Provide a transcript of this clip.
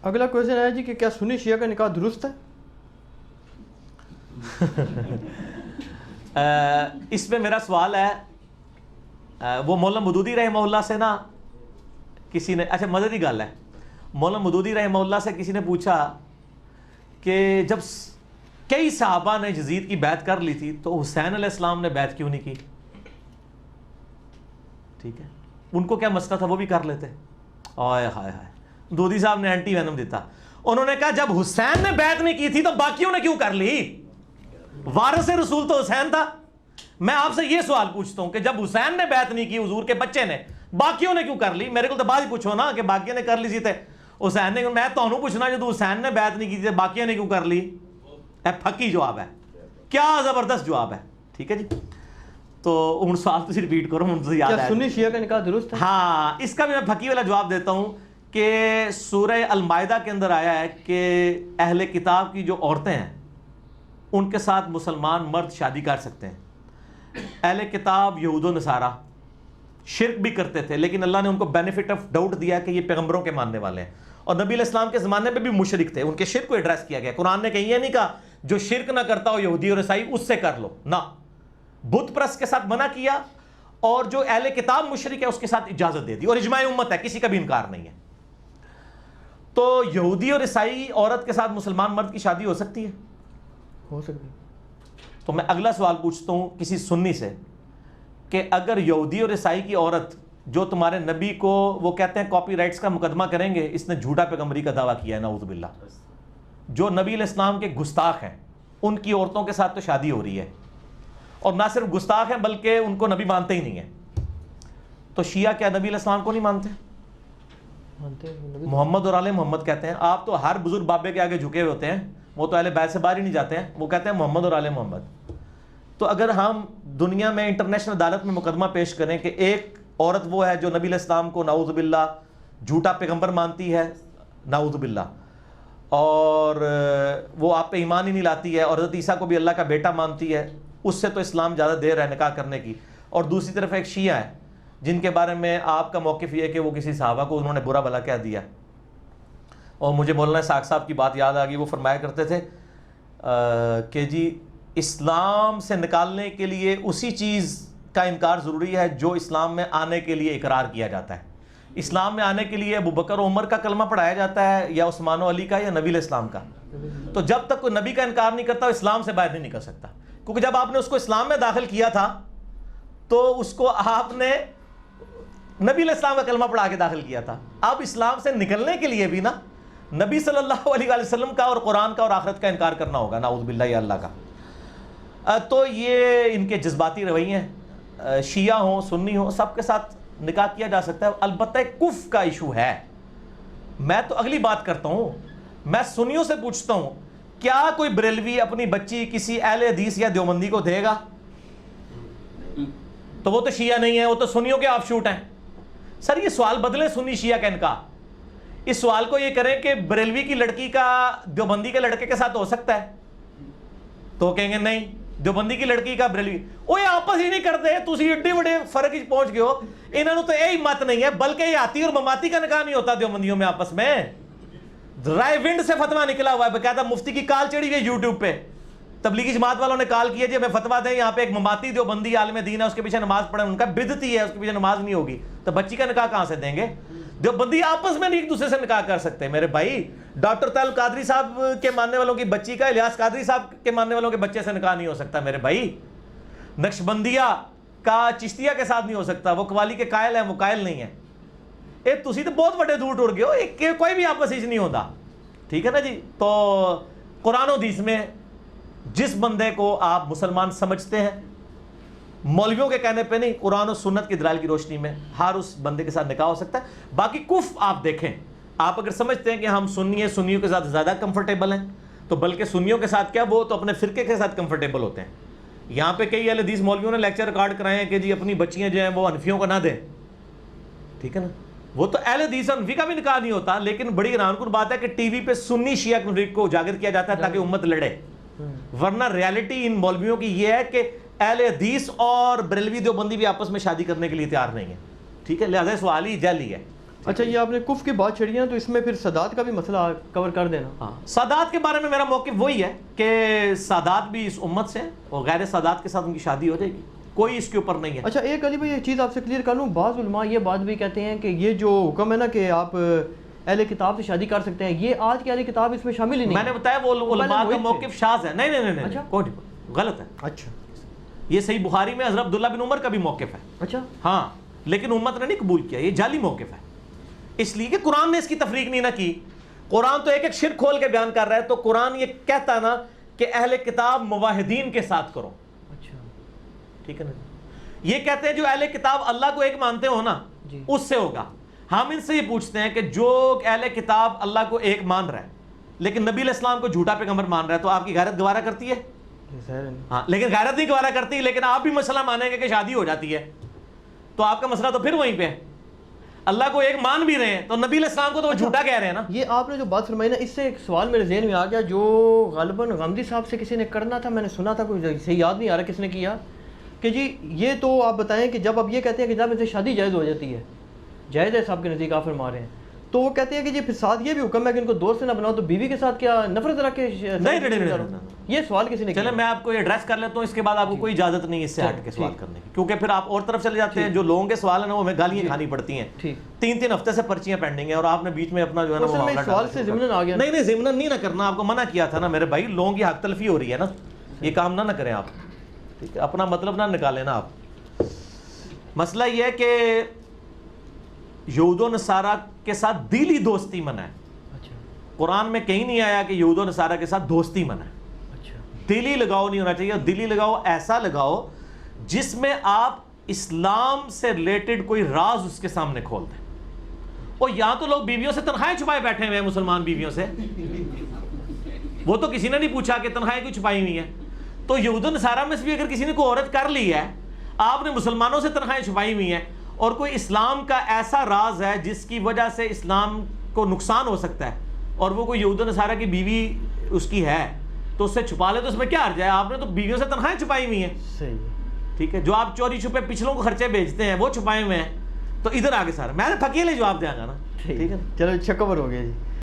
اگلا کوشچن ہے جی کہ کیا سنی شیعہ کا نکاح درست ہے؟ اس میں میرا سوال ہے، وہ مولانا مودودی رحمہ اللہ سے نا کسی نے، اچھا مددی گل ہے، مولانا مودودی رحمہ اللہ سے کسی نے پوچھا کہ جب کئی صحابہ نے یزید کی بیعت کر لی تھی تو حسین علیہ السلام نے بیعت کیوں نہیں کی؟ ٹھیک ہے، ان کو کیا مسئلہ تھا، وہ بھی کر لیتے۔ آئے ہائے ہائے، مودودی صاحب نے اینٹی وینم دیتا، انہوں نے کہا جب حسین نے بیعت نہیں کی تھی تو باقیوں نے کیوں کر لی؟ وارث رسول تو حسین تھا۔ میں آپ سے یہ سوال پوچھتا ہوں کہ جب حسین نے بیعت نہیں کی حضور کے بچے نے، باقیوں نے کیوں کر لی؟ میرے کو تو بات ہی پوچھو نا کہ باقیوں نے کر لی سی تے حسین نے، میں تو انہوں پوچھنا جو حسین نے بیعت نہیں کی تھی باقیوں نے کیوں کر لی؟ پھکی جواب ہے، کیا زبردست جواب ہے۔ ٹھیک ہے جی، تو ان سوال تو ریپیٹ کرو، مجھے یاد ہے سنی شیعہ کا نکاح درست ہے؟ ہاں، اس کا بھی میں پھکی والا جواب دیتا ہوں کہ سورہ المائدہ کے اندر آیا ہے کہ اہل کتاب کی جو عورتیں ہیں ان کے ساتھ مسلمان مرد شادی کر سکتے ہیں۔ اہل کتاب یہود و نصارہ شرک بھی کرتے تھے، لیکن اللہ نے ان کو بینیفٹ آف ڈاؤٹ دیا کہ یہ پیغمبروں کے ماننے والے ہیں، اور نبی علیہ السلام کے زمانے میں بھی مشرک تھے، ان کے شرک کو ایڈریس کیا گیا۔ قرآن نے کہیں یہ نہیں کہا جو شرک نہ کرتا ہو یہودی اور عیسائی اس سے کر لو، نہ، بت پرست کے ساتھ منع کیا، اور جو اہل کتاب مشرک ہے اس کے ساتھ اجازت دے دی، اور اجماع امت ہے، کسی کا بھی انکار نہیں ہے۔ تو یہودی اور عیسائی عورت کے ساتھ مسلمان مرد کی شادی ہو سکتی ہے؟ ہو سکتی ہے۔ تو میں اگلا سوال پوچھتا ہوں کسی سنی سے کہ اگر یہودی اور عیسائی کی عورت جو تمہارے نبی کو وہ کہتے ہیں کاپی رائٹس کا مقدمہ کریں گے، اس نے جھوٹا پیغمبری کا دعویٰ کیا ہے، نعوذ باللہ، جو نبی علیہ السلام کے گستاخ ہیں ان کی عورتوں کے ساتھ تو شادی ہو رہی ہے، اور نہ صرف گستاخ ہیں بلکہ ان کو نبی مانتے ہی نہیں ہیں، تو شیعہ کیا نبی علیہ السلام کو نہیں مانتے؟ محمد اور آل محمد کہتے ہیں۔ آپ تو ہر بزرگ بابے کے آگے جھکے ہوئے ہوتے ہیں، وہ تو اہل بیت سے باہر ہی نہیں جاتے ہیں، وہ کہتے ہیں محمد اور آل محمد۔ تو اگر ہم دنیا میں انٹرنیشنل عدالت میں مقدمہ پیش کریں کہ ایک عورت وہ ہے جو نبی علیہ السلام کو نعوذ باللہ جھوٹا پیغمبر مانتی ہے، نعوذ باللہ، اور وہ آپ پہ ایمان ہی نہیں لاتی ہے، اور حضرت عیسیٰ کو بھی اللہ کا بیٹا مانتی ہے، اس سے تو اسلام زیادہ دیر ہے نکاح کرنے کی، اور دوسری طرف ایک شیعہ ہے جن کے بارے میں آپ کا موقف یہ ہے کہ وہ کسی صحابہ کو انہوں نے برا بھلا کہہ دیا۔ اور مجھے مولانا اسحاق صاحب کی بات یاد آ گئی، وہ فرمایا کرتے تھے کہ جی اسلام سے نکالنے کے لیے اسی چیز کا انکار ضروری ہے جو اسلام میں آنے کے لیے اقرار کیا جاتا ہے۔ اسلام میں آنے کے لیے ابو بکر و عمر کا کلمہ پڑھایا جاتا ہے، یا عثمان و علی کا، یا نبی علیہ السلام کا۔ تو جب تک کوئی نبی کا انکار نہیں کرتا وہ اسلام سے باہر نہیں نکل سکتا، کیونکہ جب آپ نے اس کو اسلام میں داخل کیا تھا تو اس کو آپ نے نبی علیہ السلام کا کلمہ پڑھا کے داخل کیا تھا۔ اب اسلام سے نکلنے کے لیے بھی نا نبی صلی اللہ علیہ وسلم کا اور قرآن کا اور آخرت کا انکار کرنا ہوگا، نعوذ باللہ یا اللہ کا۔ تو یہ ان کے جذباتی رویے ہیں، شیعہ ہوں سنی ہوں سب کے ساتھ نکاح کیا جا سکتا ہے، البتہ کفر کا ایشو ہے۔ میں تو اگلی بات کرتا ہوں، میں سنیوں سے پوچھتا ہوں کیا کوئی بریلوی اپنی بچی کسی اہل حدیث یا دیوبندی کو دے گا؟ تو وہ تو شیعہ نہیں ہے، وہ تو سنیوں کے آف شوٹ ہیں۔ سر یہ سوال بدلے سنی شیعہ کا انکاح، اس سوال کو یہ کریں کہ بریلوی کی لڑکی کا دیوبندی کے لڑکے کے ساتھ ہو سکتا ہے؟ تو کہیں گے نہیں، دیوبندی کی لڑکی کا بریلوی، اوے آپس ہی نہیں کرتے، تسی ایڈے بڑے فرق ہی پہنچ گئے ہو، انہوں نے تو یہی مت نہیں ہے، بلکہ یہ آتی اور مماتی کا نکاح نہیں ہوتا دیوبندیوں میں آپس میں۔ رائے ونڈ سے فتویٰ نکلا ہوا ہے، باقاعدہ مفتی کی کال چڑھی ہوئی یوٹیوب پہ، تبلیغی جماعت والوں نے کال کیا جی ہمیں فتویٰ دیں، یہاں پہ ایک مماتی دیوبندی عالم دین ہے، اس کے پیچھے نماز پڑھیں، ان کا بدعتی ہے، اس کے پیچھے نماز نہیں ہوگی، تو بچی کا نکاح کہاں سے دیں گے؟ دیوبندی آپس میں نہیں ایک دوسرے سے نکاح کر سکتے میرے بھائی۔ ڈاکٹر طاہر قادری صاحب کے ماننے والوں کی بچی کا الیاس قادری صاحب کے ماننے والوں کے بچے سے نکاح نہیں ہو سکتا میرے بھائی۔ نقشبندیہ کا چشتیہ کے ساتھ نہیں ہو سکتا، وہ قوالی کے قائل ہیں، وہ قائل نہیں ہیں۔ تسی تو بہت بڑے دور ٹوٹ گئے ہو، کوئی بھی آپس ہی نہیں ہوتا، ٹھیک ہے نا جی۔ تو قرآن و حدیث میں جس بندے کو آپ مسلمان سمجھتے ہیں، مولویوں کے کہنے پہ نہیں، قرآن و سنت کی دلائل کی روشنی میں ہر اس بندے کے ساتھ نکاح ہو سکتا ہے۔ باقی کفر آپ دیکھیں، آپ اگر سمجھتے ہیں کہ ہم سنی ہیں، سنیوں کے ساتھ زیادہ کمفرٹیبل ہیں، تو بلکہ سنیوں کے ساتھ کیا وہ تو اپنے فرقے کے ساتھ کمفرٹیبل ہوتے ہیں۔ یہاں پہ کئی اہل حدیث مولویوں نے لیکچر ریکارڈ کرائے ہیں کہ جی اپنی بچیاں جو ہیں وہ حنفیوں کو نہ دیں، ٹھیک ہے نا۔ وہ تو اہل حدیث حنفی کا بھی نکاح نہیں ہوتا، لیکن بڑی حیران کن بات ہے کہ ٹی وی پہ سنی شیعہ کنفلکٹ کو اجاگر کیا جاتا ہے تاکہ امت لڑے، ورنہ ریالٹی ان مولویوں کی یہ ہے کہ اہل حدیث اور بریلوی دیوبندی بھی آپس میں شادی کرنے کے لیے تیار نہیں ہے، ٹھیک ہے، لہذا سوال ہی جعلی ہے۔ اچھا یہ آپ نے کف کی بات چھڑی ہے تو اس میں پھر سادات کا بھی مسئلہ کور کر دینا. ہاں سادات کے بارے میں میرا موقف وہی ہے کہ سادات بھی اس امت سے ہیں اور غیر سادات کے ساتھ ان کی شادی ہو جائے گی, کوئی اس کے اوپر نہیں ہے. اچھا ایک علی بھائی یہ چیز آپ سے کلیئر کر لوں, بعض علماء یہ بات بھی کہتے ہیں کہ یہ جو حکم ہے نا کہ آپ اہل کتاب سے شادی کر سکتے ہیں, یہ آج کی اہل کتاب اس میں شامل ہی نہیں. میں نے بتایا وہ علماء کا موقف شاذ ہے. نہیں نہیں نہیں اچھا کوئی غلط ہے. اچھا یہ صحیح بخاری میں حضرت عبداللہ بن عمر کا بھی موقف ہے. اچھا ہاں لیکن امت نے نہیں قبول کیا, یہ جعلی موقف ہے. اس لیے کہ قرآن نے اس کی تفریق نہیں نہ کی. قرآن تو ایک ایک شرک کھول کے بیان کر رہا ہے, تو قرآن یہ کہتا ہے نا کہ اہل کتاب موحدین کے ساتھ کرو. اچھا ٹھیک ہے نا, یہ کہتے ہیں جو اہل کتاب اللہ کو ایک مانتے ہو نا جی اس سے ہوگا. ہم ان سے یہ پوچھتے ہیں کہ جو اہل کتاب اللہ کو ایک مان رہا ہے لیکن نبی علیہ السلام کو جھوٹا پیغمبر مان رہا ہے, تو آپ کی غیرت گوارا کرتی ہے؟ ہاں لیکن غیرت نہیں گوارا کرتی, لیکن آپ بھی مسئلہ مانیں گے کہ شادی ہو جاتی ہے, تو آپ کا مسئلہ تو پھر وہیں پہ ہے. اللہ کو ایک مان بھی رہے ہیں تو نبی علیہ السلام کو تو وہ جھوٹا کہہ رہے ہیں نا. یہ آپ نے جو بات فرمائی نا, اس سے ایک سوال میرے ذہن میں آ گیا جو غالباً غامدی صاحب سے کسی نے کرنا تھا, میں نے سنا تھا, کوئی صحیح یاد نہیں آ رہا کس نے کیا, کہ جی یہ تو آپ بتائیں کہ جب اب یہ کہتے ہیں کہ جب ان سے شادی جائز ہو جاتی ہے, جائز ہے صاحب کے نزدیک آپ فرما رہے ہیں, تو وہ کہتے ہیں کہ جی پھر ساتھ یہ بھی حکم ہے کہ ان کو دوست نہ بناؤ, تو بیوی کے ساتھ کیا نفرت رکھ کے نہیں. یہ سوال کسی نے کیا. چلے میں آپ کو یہ ایڈریس کر لیتا ہوں, اس کے بعد آپ کو کوئی اجازت نہیں اس سے ہٹ کے سوال کرنے کی, کیونکہ پھر آپ اور طرف چلے جاتے ہیں. جو لوگوں کے سوال ہیں نا وہ ہمیں گالیاں کھانی پڑتی ہیں. 3 ہفتے سے پرچیاں پینڈنگ ہیں اور آپ نے بیچ میں اپنا جو ہے نا وہ معاملہ سوال سے ضمن آ گیا. نہیں ضمن نہیں نہ کرنا, آپ کو منع کیا تھا نا میرے بھائی, لوگوں کی حق تلفی ہو رہی ہے نا, یہ کام نہ کریں آپ. ٹھیک ہے, اپنا مطلب نہ نکالیں نا آپ. مسئلہ یہ ہے کہ یہود و نصارہ کے ساتھ دلی دوستی منع ہے. قرآن میں کہیں نہیں آیا کہ یہود و نصارہ کے ساتھ دوستی منع ہے. دلی لگاؤ نہیں ہونا چاہیے, اور دلی لگاؤ ایسا لگاؤ جس میں آپ اسلام سے ریلیٹڈ کوئی راز اس کے سامنے کھول دیں. اور یہاں تو لوگ بیویوں سے تنخواہیں چھپائے بیٹھے ہوئے ہیں, مسلمان بیویوں سے, وہ تو کسی نے نہیں پوچھا کہ تنخواہیں کیوں چھپائی ہوئی ہیں. تو یہود و نصارہ میں سے بھی اگر کسی نے کوئی عورت کر لی ہے, آپ نے مسلمانوں سے تنخواہیں چھپائی ہوئی ہیں, اور کوئی اسلام کا ایسا راز ہے جس کی وجہ سے اسلام کو نقصان ہو سکتا ہے, اور وہ کوئی یہود و نصارہ کی بیوی اس کی ہے, تو اس سے چھپا لے, تو اس میں کیا حرج ہے؟ آپ نے تو بیویوں سے تنخواہیں چھپائی ہوئی ہیں. صحیح ٹھیک ہے, جو آپ چوری چھپے پچھلوں کو خرچے بھیجتے ہیں وہ چھپائے ہوئے ہیں. تو ادھر آگے سارا میں نے پھکیلے جواب دیا گا نا. ٹھیک ہے, چلو اچھا کور ہو گیا جی.